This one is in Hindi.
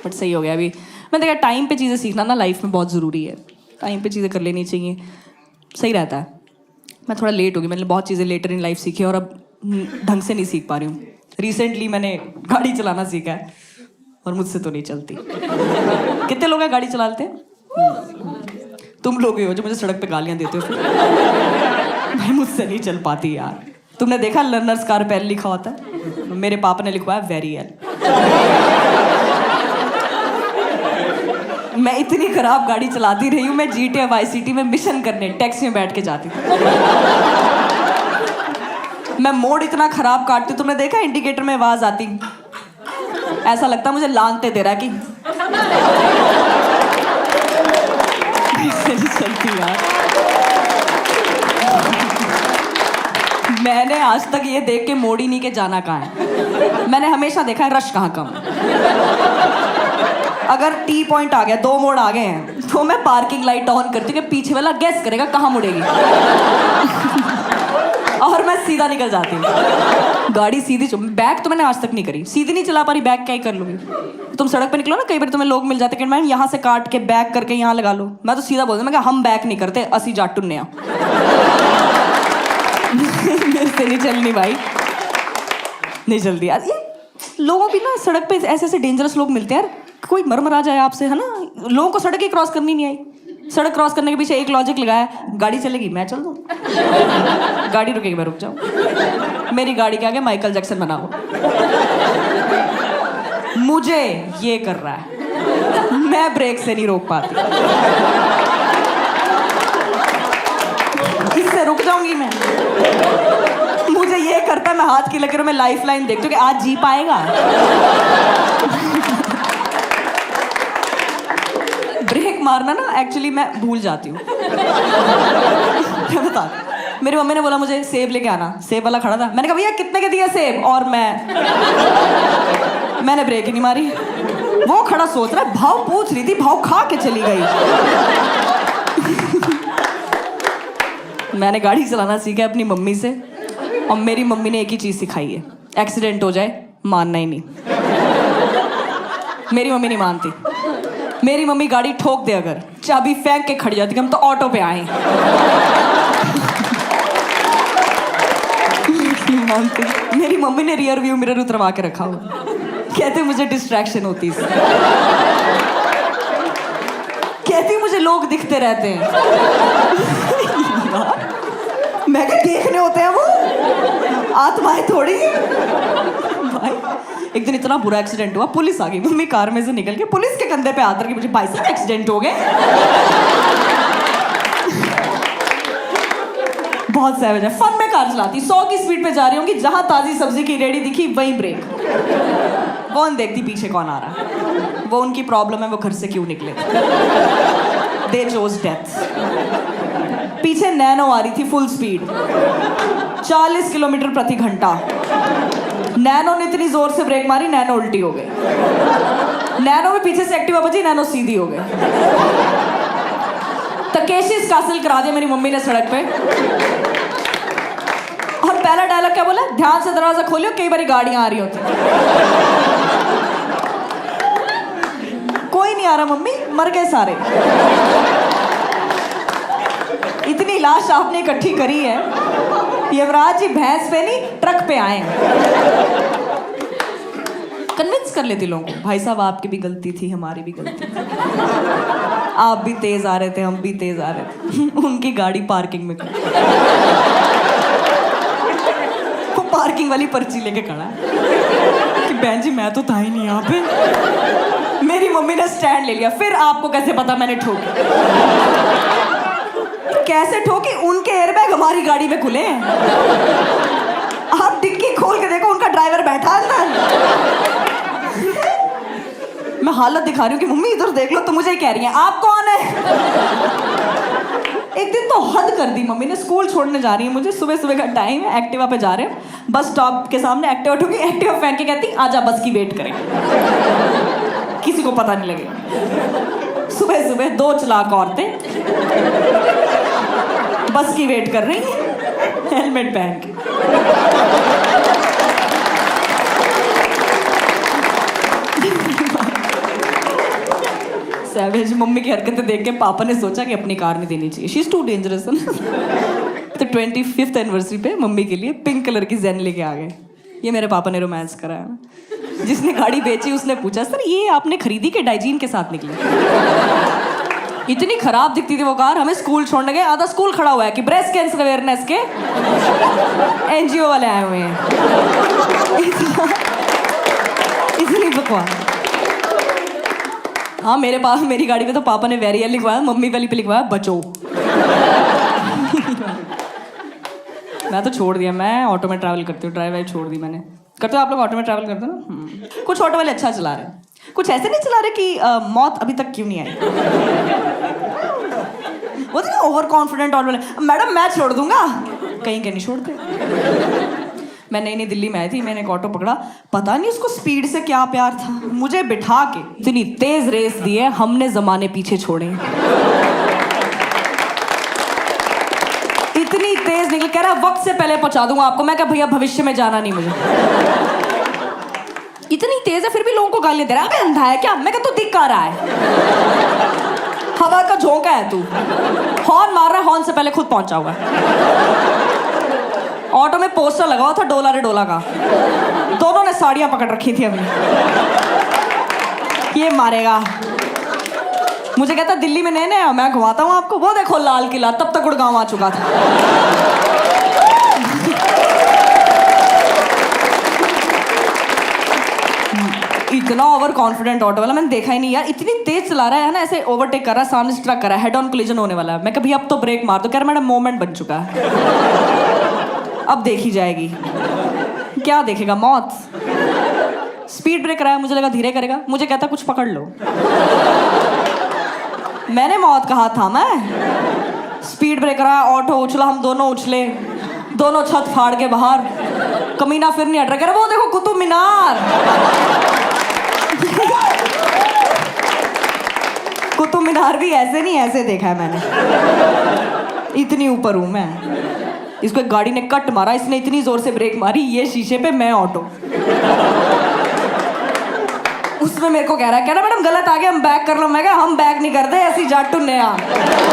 बट सही हो गया अभी। मैं देखा टाइम पे चीज़ें सीखना ना लाइफ में बहुत ज़रूरी है। टाइम पे चीज़ें कर लेनी चाहिए, सही रहता है। मैं थोड़ा लेट हो गई, मैंने बहुत चीज़ें लेटर इन लाइफ सीखी और अब ढंग से नहीं सीख पा रही हूँ। रिसेंटली मैंने गाड़ी चलाना सीखा है और मुझसे तो नहीं चलती। कितने लोग हैं गाड़ी चलाते हैं? तुम लोग ही हो जो मुझे सड़क पे गालियाँ देते हो फिर। भाई मुझसे नहीं चल पाती यार। तुमने देखा लर्नर्स कार पे एल लिखा होता है? मेरे पापा ने लिखवाया वेरी एल। मैं इतनी खराब गाड़ी चलाती रही हूँ, मैं GTA वाई सिटी में मिशन करने टैक्सी में बैठ के जाती थी। मैं मोड़ इतना खराब काटती, तुमने देखा इंडिकेटर में आवाज आती, ऐसा लगता मुझे लानते दे रहा कि चलती यार। मैंने आज तक ये देख के मोड़ ही नहीं के जाना कहाँ है। मैंने हमेशा देखा है रश कहाँ कम। अगर टी पॉइंट आ गया, 2 मोड़ आ गए हैं, तो मैं पार्किंग लाइट ऑन करती हूँ कि पीछे वाला गैस करेगा कहाँ मुड़ेगी। और मैं सीधा निकल जाती हूँ। गाड़ी सीधी बैक तो मैंने आज तक नहीं करी, सीधी नहीं चला पा रही, बैक क्या ही कर लूंगी। तुम सड़क पे निकलो ना, कई बार तुम्हें लोग मिल जाते कि मैम यहाँ से काट के बैक करके यहाँ लगा लो। मैं तो सीधा बोलती हूँ, मैं हम बैक नहीं करते, असी जाटुन्ने आ। मेरे से नहीं चलनी भाई, नहीं चलती यार। ये लोगों की ना सड़क पे ऐसे ऐसे डेंजरस लोग मिलते हैं यार, कोई मर आ जाए आपसे, है ना। लोगों को सड़क ही क्रॉस करनी नहीं आई। सड़क क्रॉस करने के पीछे एक लॉजिक लगाया, गाड़ी चलेगी मैं चल दूँ, गाड़ी रुकेगी मैं रुक जाऊँ। मेरी गाड़ी के आगे माइकल जैक्सन बनाओ। मुझे ये कर रहा है, मैं ब्रेक से नहीं रोक पाती, इससे रुक जाऊंगी मैं। मुझे ये करता है, मैं हाथ की लकीरों में लाइफ लाइन देखती हूँ कि आज जी पाएगा। ब्रेक मारना ना एक्चुअली मैं भूल जाती हूँ। क्या बता, मेरी मम्मी ने बोला मुझे सेब लेके आना, सेब वाला खड़ा था, मैंने कहा भैया कितने के दिए सेब, और मैंने ब्रेक ही नहीं मारी। वो खड़ा सोच रहा है, भाव पूछ रही थी, भाव खा के चली गई। मैंने गाड़ी चलाना सीखा अपनी मम्मी से, और मेरी मम्मी ने एक ही चीज सिखाई है, एक्सीडेंट हो जाए मानना ही नहीं। मेरी मम्मी नहीं मानती। मेरी मम्मी गाड़ी ठोक दे अगर, चाबी फेंक के खड़ी जाती कि हम तो ऑटो पे आए। नहीं मानती। मेरी मम्मी ने रियर व्यू मिरर उतरवा के रखा हुआ, कहते मुझे डिस्ट्रैक्शन होती है, कहती मुझे लोग दिखते रहते हैं। मैं क्या देखने होते हैं वो, आत्माएं थोड़ी। भाई एक दिन इतना बुरा एक्सीडेंट हुआ, पुलिस आ गई, मम्मी कार में से निकल के पुलिस के कंधे पे हाथ रख के मुझे, भाई साहब एक्सीडेंट हो गए। बहुत सैवेज है, फन में कार चलाती, 100 की स्पीड पे जा रही होंगी, जहां ताजी सब्जी की रेडी दिखी वहीं ब्रेक। कौन देखती पीछे कौन आ रहा है, वो उनकी प्रॉब्लम है, वो घर से क्यों निकले। दे चोज डेथ। पीछे नैनो आ रही थी फुल स्पीड, 40 किलोमीटर प्रति घंटा। नैनो ने इतनी जोर से ब्रेक मारी, नैनो उल्टी हो गई। नैनो में पीछे से एक्टिवा बची, नैनो सीधी हो गई। तकेशीस कासिल करा दिया मेरी मम्मी ने सड़क पे। और पहला डायलॉग क्या बोला, ध्यान से दरवाजा खोलियो, कई बार गाड़ियां आ रही होती। कोई नहीं आ रहा मम्मी, मर गए सारे। इतनी लाश आपने इकट्ठी करी है, यमराज जी भैंस पे नहीं ट्रक पे आए। कन्विंस कर लेती लोगों को, भाई साहब आपकी भी गलती थी, हमारी भी गलती थी, आप भी तेज आ रहे थे, हम भी तेज आ रहे थे। उनकी गाड़ी पार्किंग में, वो पार्किंग वाली पर्ची लेके खड़ा है कि बहन जी मैं तो था ही नहीं यहाँ पे। मेरी मम्मी ने स्टैंड ले लिया, फिर आपको कैसे पता मैंने ठोकी? कैसे ठोकी? उनके एयरबैग हमारी गाड़ी में खुले हैं। आप डिक्की खोल के देखो, उनका ड्राइवर बैठा अंदर। मैं हालत दिखा रही हूँ कि मम्मी इधर देख लो, तो मुझे ही कह रही है आप कौन है। एक दिन तो हद कर दी मम्मी ने, स्कूल छोड़ने जा रही है मुझे, सुबह सुबह का टाइम है, एक्टिवा पे जा रहे हैं, बस स्टॉप के सामने एक्टिवा ठोकी, एक्टिवा फेंक के कहती आजा बस की वेट करें, किसी को पता नहीं लगेगा। सुबह सुबह 2 चालाक औरतें बस की वेट कर रही हैं, हेलमेट पहन के। सैवेज। मम्मी की हरकतें देख के पापा ने सोचा कि अपनी कार नहीं देनी चाहिए, शी इज टू डेंजरस। तो 25th एनिवर्सरी पे मम्मी के लिए पिंक कलर की ज़ेन लेके आ गए। ये मेरे पापा ने रोमांस कराया। जिसने गाड़ी बेची उसने पूछा, सर ये आपने खरीदी के डाइजीन के साथ निकली? इतनी खराब दिखती थी वो कार। हमें स्कूल छोड़ने गए, आधा स्कूल खड़ा हुआ है कि ब्रेस्ट कैंसर अवेयरनेस के एनजीओ वाले आए हुए हैं। इतनी बकवास। हाँ, मेरी गाड़ी पे तो पापा ने वेरियल लिखवाया, मम्मी वाली पे लिखवाया बचो। मैं तो छोड़ दिया, मैं ऑटो में ट्रैवल करती हूँ, ड्राइव वाइव छोड़ दी मैंने। करते हो आप लोग ऑटो में ट्रैवल करते हो ना? कुछ ऑटो वाले अच्छा चला रहे हैं, कुछ ऐसे नहीं चला रहे कि मौत अभी तक क्यों नहीं आई। वो तो ओवर कॉन्फिडेंट ऑटो वाले, मैडम मैं छोड़ दूंगा, कहीं के नहीं छोड़ते। मैं नई दिल्ली में आई थी, मैंने एक ऑटो पकड़ा, पता नहीं उसको स्पीड से क्या प्यार था, मुझे बिठा के इतनी तेज रेस दी है, हमने जमाने पीछे छोड़े। इतनी तेज निकल, कह रहा वक्त से पहले पहुंचा दूंगा आपको। मैं कहा भैया भविष्य में जाना नहीं मुझे। इतनी तेज है फिर भी लोगों को गाली दे रहा है, अबे अंधा है क्या? मैं कहा तू दिख आ रहा है, हवा का झोंका है तू, हॉर्न मार रहा है, हॉर्न से पहले खुद पहुंचा हुआ है। ऑटो में पोस्टर लगा हुआ था डोला रे डोला का, दोनों ने साड़ियां पकड़ रखी थी अपनी, ये मारेगा। मुझे कहता दिल्ली में नए मैं घुमाता हूँ आपको, वो देखो लाल किला, तब तक गुड़गांव आ चुका था। इतना ओवर कॉन्फिडेंट ऑटो वाला मैंने देखा ही नहीं यार, इतनी तेज चला रहा है ना, ऐसे ओवरटेक कर रहा है, सामने से ट्रक कर रहा है, हेड ऑन कोलिजन होने वाला है। मैं कभी अब तो ब्रेक मार दो, कह रहा मैडम मोमेंट बन चुका है, अब देखी जाएगी। क्या देखेगा? मौत। स्पीड ब्रेक कराया, मुझे लगा धीरे करेगा, मुझे कहता कुछ पकड़ लो। मैंने मौत कहा था, मैं स्पीड ब्रेक कराया, ऑटो उछला, हम दोनों उछले, दोनों छत फाड़ के बाहर। कमीना फिर नहीं हट रहा, कह रहा वो देखो कुतुब मीनार। कुतुब मीनार भी ऐसे नहीं ऐसे देखा है मैंने, इतनी ऊपर हूं मैं। इसको एक गाड़ी ने कट मारा, इसने इतनी जोर से ब्रेक मारी, ये शीशे पे, मैं ऑटो। उसमें मेरे को कह रहा है मैडम गलत आ गया, हम बैक कर लो। मैं कहा हम बैक नहीं करते, ऐसी जाटू नया।